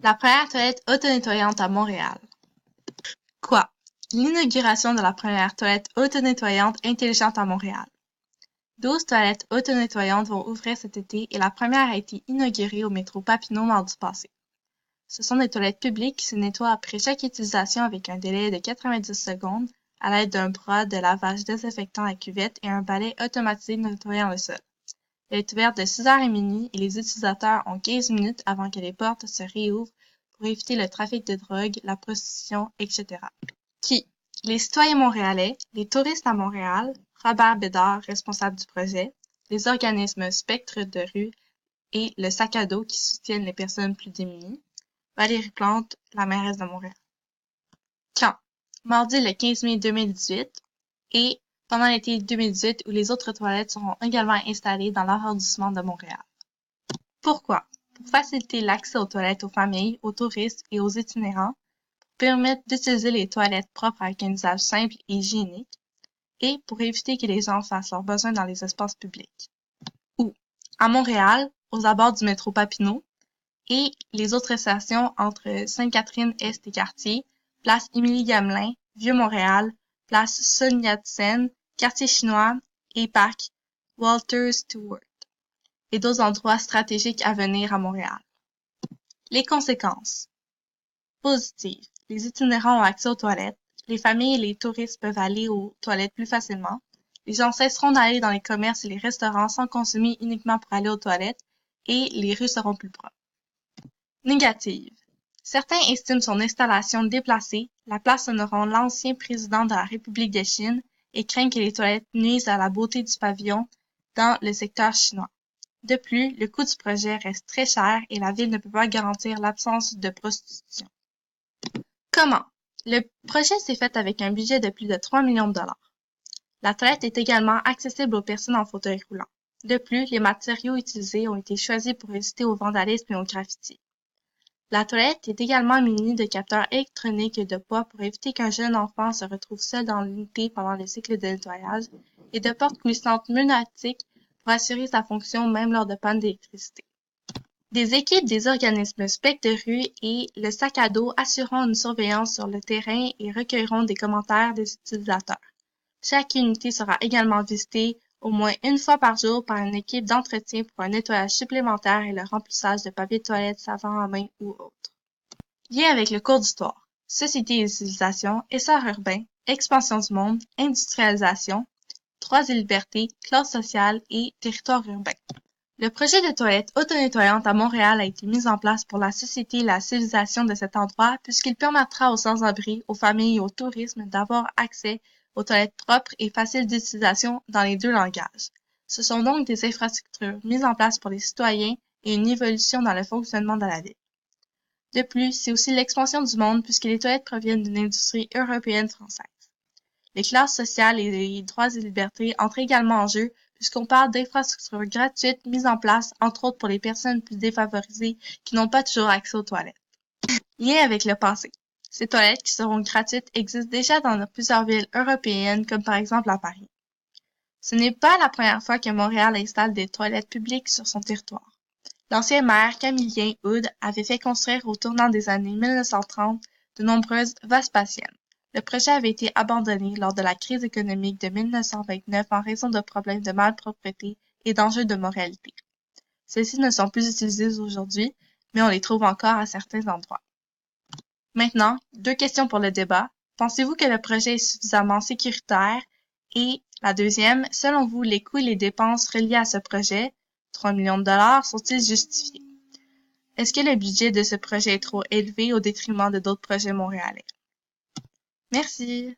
La première toilette auto-nettoyante à Montréal. Quoi? L'inauguration de la première toilette auto-nettoyante intelligente à Montréal. 12 toilettes auto-nettoyantes vont ouvrir cet été et la première a été inaugurée au métro Papineau mardi passé. Ce sont des toilettes publiques qui se nettoient après chaque utilisation avec un délai de 90 secondes à l'aide d'un bras de lavage désinfectant à cuvette et un balai automatisé nettoyant le sol. Elle est ouverte de 6h à minuit et les utilisateurs ont 15 minutes avant que les portes se réouvrent pour éviter le trafic de drogue, la prostitution, etc. Qui? Les citoyens montréalais, les touristes à Montréal, Robert Bédard, responsable du projet, les organismes Spectre de rue et le Sac à dos qui soutiennent les personnes plus démunies, Valérie Plante, la mairesse de Montréal. Quand? Mardi le 15 mai 2018 et pendant l'été 2018 où les autres toilettes seront également installées dans l'arrondissement de Montréal. Pourquoi? Pour faciliter l'accès aux toilettes aux familles, aux touristes et aux itinérants, pour permettre d'utiliser les toilettes propres avec un usage simple et hygiénique, et pour éviter que les gens fassent leurs besoins dans les espaces publics. Où? À Montréal, aux abords du métro Papineau, et les autres stations entre Sainte-Catherine-Est et Quartier, place Émilie-Gamelin, Vieux-Montréal, place Sun Yat-sen, Quartier chinois et parc Walter Stewart, et d'autres endroits stratégiques à venir à Montréal. Les conséquences. Positives. Les itinérants ont accès aux toilettes. Les familles et les touristes peuvent aller aux toilettes plus facilement. Les gens cesseront d'aller dans les commerces et les restaurants sans consommer uniquement pour aller aux toilettes et les rues seront plus propres. Négative. Certains estiment son installation déplacée, la place honorant l'ancien président de la République de Chine et craignent que les toilettes nuisent à la beauté du pavillon dans le secteur chinois. De plus, le coût du projet reste très cher et la ville ne peut pas garantir l'absence de prostitution. Comment? Le projet s'est fait avec un budget de plus de 3 millions de dollars. La toilette est également accessible aux personnes en fauteuil roulant. De plus, les matériaux utilisés ont été choisis pour résister au vandalisme et au graffiti. La toilette est également munie de capteurs électroniques et de poids pour éviter qu'un jeune enfant se retrouve seul dans l'unité pendant le cycle de nettoyage et de portes glissantes pneumatiques pour assurer sa fonction même lors de panne d'électricité. Des équipes des organismes Spectre de rue et le Sac à dos assureront une surveillance sur le terrain et recueilleront des commentaires des utilisateurs. Chaque unité sera également visitée au moins une fois par jour par une équipe d'entretien pour un nettoyage supplémentaire et le remplissage de papier de toilette, savon à main ou autre. Lien avec le cours d'histoire. Société et civilisation, essor urbain, expansion du monde, industrialisation, droits et libertés, classe sociale et territoire urbain. Le projet de toilette auto-nettoyante à Montréal a été mis en place pour la société et la civilisation de cet endroit puisqu'il permettra aux sans-abri, aux familles et au tourisme d'avoir accès aux toilettes propres et faciles d'utilisation dans les deux langages. Ce sont donc des infrastructures mises en place pour les citoyens et une évolution dans le fonctionnement de la ville. De plus, c'est aussi l'expansion du monde puisque les toilettes proviennent d'une industrie européenne-française. Les classes sociales et les droits et libertés entrent également en jeu puisqu'on parle d'infrastructures gratuites mises en place, entre autres pour les personnes plus défavorisées qui n'ont pas toujours accès aux toilettes. Lien avec le passé. Ces toilettes qui seront gratuites existent déjà dans plusieurs villes européennes comme par exemple à Paris. Ce n'est pas la première fois que Montréal installe des toilettes publiques sur son territoire. L'ancien maire Camillien Houde avait fait construire au tournant des années 1930 de nombreuses Vespasiennes. Le projet avait été abandonné lors de la crise économique de 1929 en raison de problèmes de malpropreté et d'enjeux de moralité. Celles-ci ne sont plus utilisées aujourd'hui, mais on les trouve encore à certains endroits. Maintenant, 2 questions pour le débat. Pensez-vous que le projet est suffisamment sécuritaire? Et la deuxième, selon vous, les coûts et les dépenses reliés à ce projet, 3 millions de dollars, sont-ils justifiés? Est-ce que le budget de ce projet est trop élevé au détriment de d'autres projets montréalais? Merci.